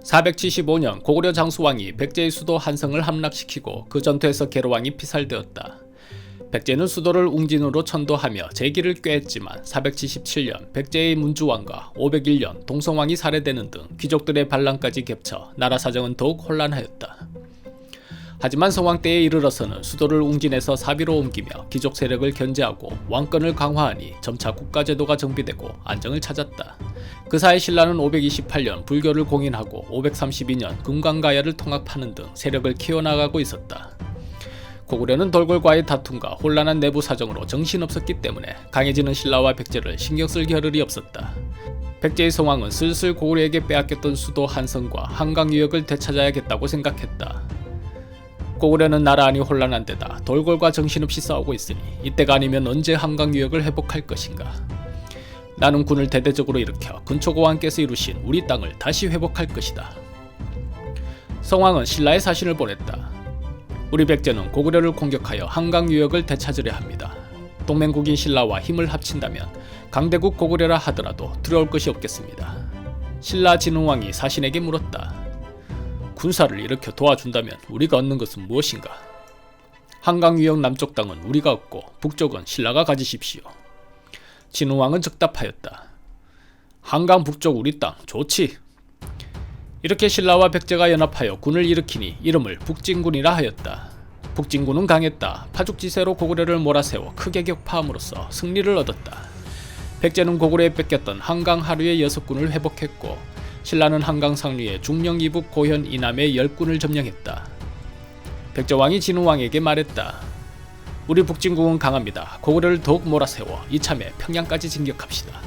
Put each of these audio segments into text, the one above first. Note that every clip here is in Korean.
475년 고구려 장수왕이 백제의 수도 한성을 함락시키고 그 전투에서 계로왕이 피살되었다. 백제는 수도를 웅진으로 천도하며 재기를 꾀했지만 477년 백제의 문주왕과 501년 동성왕이 살해되는 등 귀족들의 반란까지 겹쳐 나라 사정은 더욱 혼란하였다. 하지만 성왕 때에 이르러서는 수도를 웅진에서 사비로 옮기며 귀족 세력을 견제하고 왕권을 강화하니 점차 국가제도가 정비되고 안정을 찾았다. 그 사이 신라는 528년 불교를 공인하고 532년 금강가야를 통합하는 등 세력을 키워나가고 있었다. 고구려는 돌궐과의 다툼과 혼란한 내부 사정으로 정신없었기 때문에 강해지는 신라와 백제를 신경쓸 겨를이 없었다. 백제의 성왕은 슬슬 고구려에게 빼앗겼던 수도 한성과 한강 유역을 되찾아야겠다고 생각했다. 고구려는 나라 안이 혼란한 데다 돌궐과 정신없이 싸우고 있으니 이때가 아니면 언제 한강 유역을 회복할 것인가. 나는 군을 대대적으로 일으켜 근초고왕께서 이루신 우리 땅을 다시 회복할 것이다. 성왕은 신라에 사신을 보냈다. 우리 백제는 고구려를 공격하여 한강 유역을 되찾으려 합니다. 동맹국인 신라와 힘을 합친다면 강대국 고구려라 하더라도 두려울 것이 없겠습니다. 신라 진흥왕이 사신에게 물었다. 군사를 일으켜 도와준다면 우리가 얻는 것은 무엇인가? 한강 유역 남쪽 땅은 우리가 얻고 북쪽은 신라가 가지십시오. 진흥왕은 즉답하였다. 한강 북쪽 우리 땅 좋지. 이렇게 신라와 백제가 연합하여 군을 일으키니 이름을 북진군이라 하였다. 북진군은 강했다. 파죽지세로 고구려를 몰아세워 크게 격파함으로써 승리를 얻었다. 백제는 고구려에 뺏겼던 한강 하류의 6군을 회복했고 신라는 한강 상류의 중령 이북 고현 이남의 10군을 점령했다. 백제왕이 진흥왕에게 말했다. 우리 북진국은 강합니다. 고구려를 더욱 몰아세워 이참에 평양까지 진격합시다.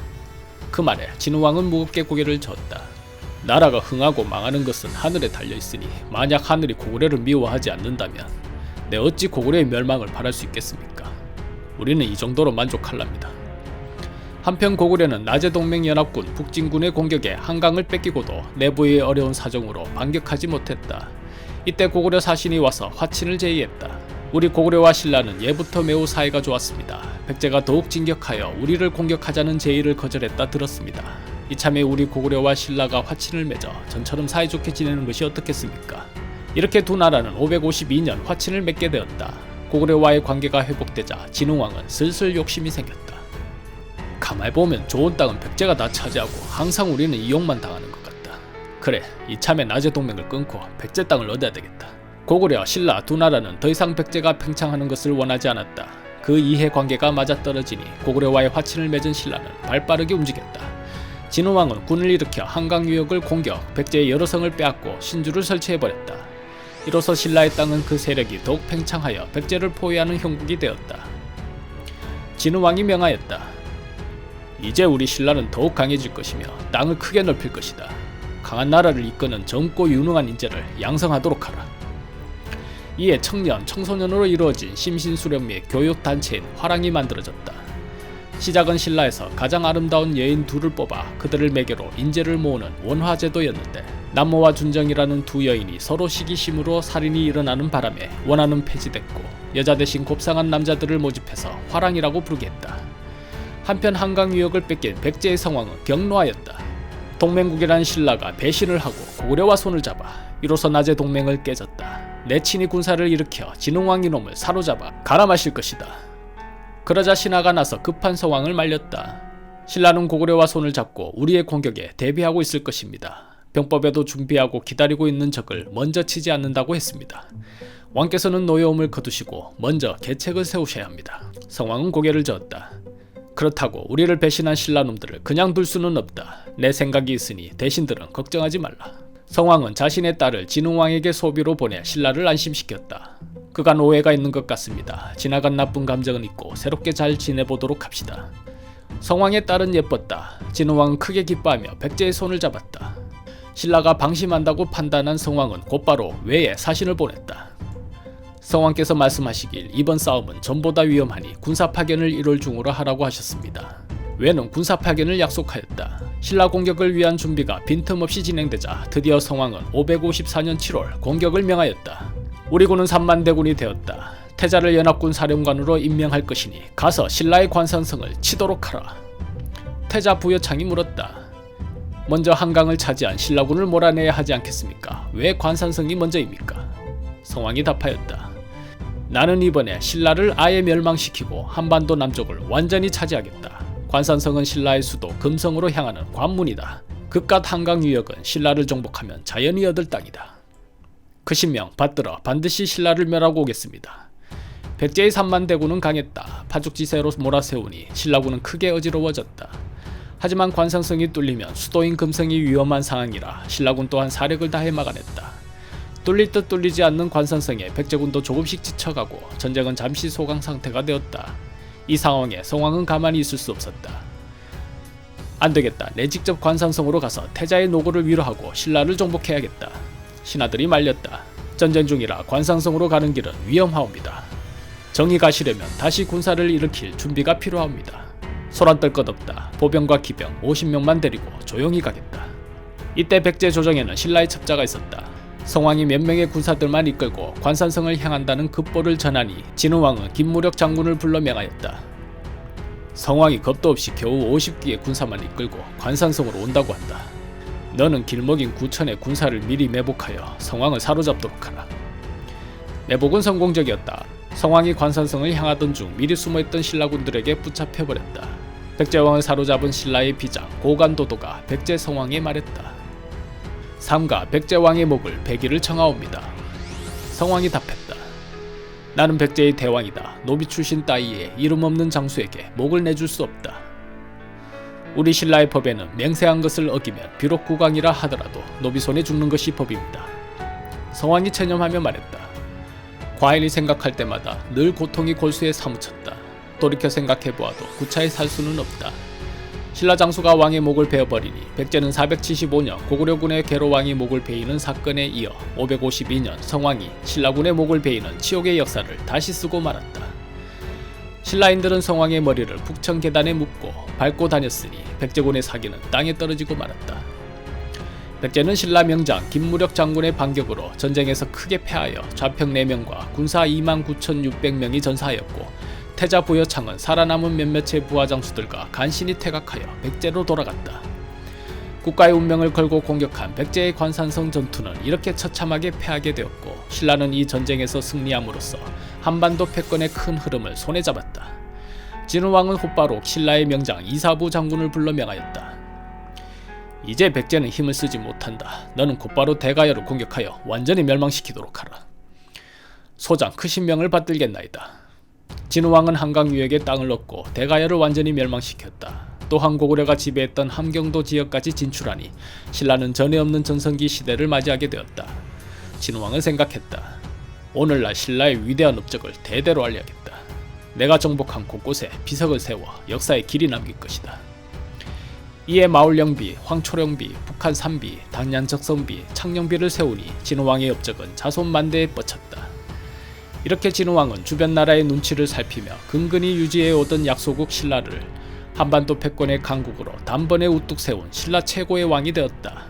그 말에 진흥왕은 무겁게 고개를 저었다. 나라가 흥하고 망하는 것은 하늘에 달려있으니 만약 하늘이 고구려를 미워하지 않는다면 내 어찌 고구려의 멸망을 바랄 수 있겠습니까? 우리는 이 정도로 만족할랍니다. 한편 고구려는 나제동맹연합군 북진군의 공격에 한강을 뺏기고도 내부의 어려운 사정으로 반격하지 못했다. 이때 고구려 사신이 와서 화친을 제의했다. 우리 고구려와 신라는 예부터 매우 사이가 좋았습니다. 백제가 더욱 진격하여 우리를 공격하자는 제의를 거절했다 들었습니다. 이참에 우리 고구려와 신라가 화친을 맺어 전처럼 사이좋게 지내는 것이 어떻겠습니까? 이렇게 두 나라는 552년 화친을 맺게 되었다. 고구려와의 관계가 회복되자 진흥왕은 슬슬 욕심이 생겼다. 가만히 보면 좋은 땅은 백제가 다 차지하고 항상 우리는 이용만 당하는 것 같다. 그래, 이참에 나제 동맹을 끊고 백제 땅을 얻어야 되겠다. 고구려, 신라 두 나라는 더 이상 백제가 팽창하는 것을 원하지 않았다. 그 이해관계가 맞아떨어지니 고구려와의 화친을 맺은 신라는 발빠르게 움직였다. 진흥왕은 군을 일으켜 한강 유역을 공격, 백제의 여러 성을 빼앗고 신주를 설치해버렸다. 이로써 신라의 땅은 그 세력이 더욱 팽창하여 백제를 포위하는 형국이 되었다. 진흥왕이 명하였다. 이제 우리 신라는 더욱 강해질 것이며 땅을 크게 넓힐 것이다. 강한 나라를 이끄는 젊고 유능한 인재를 양성하도록 하라. 이에 청년, 청소년으로 이루어진 심신수련미의 교육단체인 화랑이 만들어졌다. 시작은 신라에서 가장 아름다운 여인 둘을 뽑아 그들을 매개로 인재를 모으는 원화제도였는데 남모와 준정이라는 두 여인이 서로 시기심으로 살인이 일어나는 바람에 원화는 폐지됐고 여자 대신 곱상한 남자들을 모집해서 화랑이라고 부르게 했다. 한편 한강 유역을 뺏긴 백제의 상황은 격노하였다. 동맹국이란 신라가 배신을 하고 고구려와 손을 잡아 이로써 나제 동맹을 깨졌다. 내 친히 군사를 일으켜 진흥왕 이놈을 사로잡아 갈아마실 것이다. 그러자 신하가 나서 급한 상황을 말렸다. 신라는 고구려와 손을 잡고 우리의 공격에 대비하고 있을 것입니다. 병법에도 준비하고 기다리고 있는 적을 먼저 치지 않는다고 했습니다. 왕께서는 노여움을 거두시고 먼저 계책을 세우셔야 합니다. 성왕은 고개를 저었다. 그렇다고 우리를 배신한 신라놈들을 그냥 둘 수는 없다. 내 생각이 있으니 대신들은 걱정하지 말라. 성왕은 자신의 딸을 진흥왕에게 소비로 보내 신라를 안심시켰다. 그간 오해가 있는 것 같습니다. 지나간 나쁜 감정은 잊고 새롭게 잘 지내보도록 합시다. 성왕의 딸은 예뻤다. 진흥왕은 크게 기뻐하며 백제의 손을 잡았다. 신라가 방심한다고 판단한 성왕은 곧바로 외에 사신을 보냈다. 성왕께서 말씀하시길 이번 싸움은 전보다 위험하니 군사 파견을 1월 중으로 하라고 하셨습니다. 외는 군사 파견을 약속하였다. 신라 공격을 위한 준비가 빈틈없이 진행되자 드디어 성왕은 554년 7월 공격을 명하였다. 우리 군은 3만 대군이 되었다. 태자를 연합군 사령관으로 임명할 것이니 가서 신라의 관산성을 치도록 하라. 태자 부여창이 물었다. 먼저 한강을 차지한 신라군을 몰아내야 하지 않겠습니까? 왜 관산성이 먼저입니까? 성왕이 답하였다. 나는 이번에 신라를 아예 멸망시키고 한반도 남쪽을 완전히 차지하겠다. 관산성은 신라의 수도 금성으로 향하는 관문이다. 그깟 한강 유역은 신라를 정복하면 자연히 얻을 땅이다. 그 신명 받들어 반드시 신라를 멸하고 오겠습니다. 백제의 3만 대군은 강했다. 파죽지세로 몰아세우니 신라군은 크게 어지러워졌다. 하지만 관산성이 뚫리면 수도인 금성이 위험한 상황이라 신라군 또한 사력을 다해 막아냈다. 뚫릴 듯 뚫리지 않는 관산성에 백제군도 조금씩 지쳐가고 전쟁은 잠시 소강 상태가 되었다. 이 상황에 성왕은 가만히 있을 수 없었다. 안되겠다. 내 직접 관산성으로 가서 태자의 노고를 위로하고 신라를 정복해야겠다. 신하들이 말렸다. 전쟁 중이라 관산성으로 가는 길은 위험하옵니다. 정이 가시려면 다시 군사를 일으킬 준비가 필요합니다. 소란 떨 것 없다. 보병과 기병 50명만 데리고 조용히 가겠다. 이때 백제 조정에는 신라의 첩자가 있었다. 성왕이 몇 명의 군사들만 이끌고 관산성을 향한다는 급보를 전하니 진우왕은 김무력 장군을 불러 명하였다. 성왕이 겁도 없이 겨우 50기의 군사만 이끌고 관산성으로 온다고 한다. 너는 길먹인 구천의 군사를 미리 매복하여 성왕을 사로잡도록 하라. 매복은 성공적이었다. 성왕이 관산성을 향하던 중 미리 숨어있던 신라군들에게 붙잡혀버렸다. 백제왕을 사로잡은 신라의 비장 고간도도가 백제 성왕에 말했다. 삼가 백제왕의 목을 베기를 청하옵니다. 성왕이 답했다. 나는 백제의 대왕이다. 노비 출신 따위에 이름 없는 장수에게 목을 내줄 수 없다. 우리 신라의 법에는 맹세한 것을 어기면 비록 국왕이라 하더라도 노비 손에 죽는 것이 법입니다. 성왕이 체념하며 말했다. 과인이 생각할 때마다 늘 고통이 골수에 사무쳤다. 돌이켜 생각해보아도 구차에 살 수는 없다. 신라 장수가 왕의 목을 베어버리니 백제는 475년 고구려군의 계로왕이 목을 베이는 사건에 이어 552년 성왕이 신라군의 목을 베이는 치욕의 역사를 다시 쓰고 말았다. 신라인들은 성왕의 머리를 북천 계단에 묻고 밟고 다녔으니 백제군의 사기는 땅에 떨어지고 말았다. 백제는 신라 명장 김무력 장군의 반격으로 전쟁에서 크게 패하여 좌평 4명과 군사 29,600명이 전사하였고 태자 부여창은 살아남은 몇몇의 부하장수들과 간신히 퇴각하여 백제로 돌아갔다. 국가의 운명을 걸고 공격한 백제의 관산성 전투는 이렇게 처참하게 패하게 되었고 신라는 이 전쟁에서 승리함으로써 한반도 패권의 큰 흐름을 손에 잡았다. 진우왕은 곧바로 신라의 명장 이사부 장군을 불러 명하였다. 이제 백제는 힘을 쓰지 못한다. 너는 곧바로 대가야를 공격하여 완전히 멸망시키도록 하라. 소장 크 신명을 받들겠나이다. 진우왕은 한강 유역의 땅을 얻고 대가야를 완전히 멸망시켰다. 또한 고구려가 지배했던 함경도 지역까지 진출하니 신라는 전에 없는 전성기 시대를 맞이하게 되었다. 진우왕은 생각했다. 오늘날 신라의 위대한 업적을 대대로 알려야겠다. 내가 정복한 곳곳에 비석을 세워 역사에 길이 남길 것이다. 이에 마울령비, 황초령비, 북한 삼비, 당량적성비, 창령비를 세우니 진우왕의 업적은 자손만대에 뻗쳤다. 이렇게 진우왕은 주변 나라의 눈치를 살피며 근근히 유지해오던 약소국 신라를 한반도 패권의 강국으로 단번에 우뚝 세운 신라 최고의 왕이 되었다.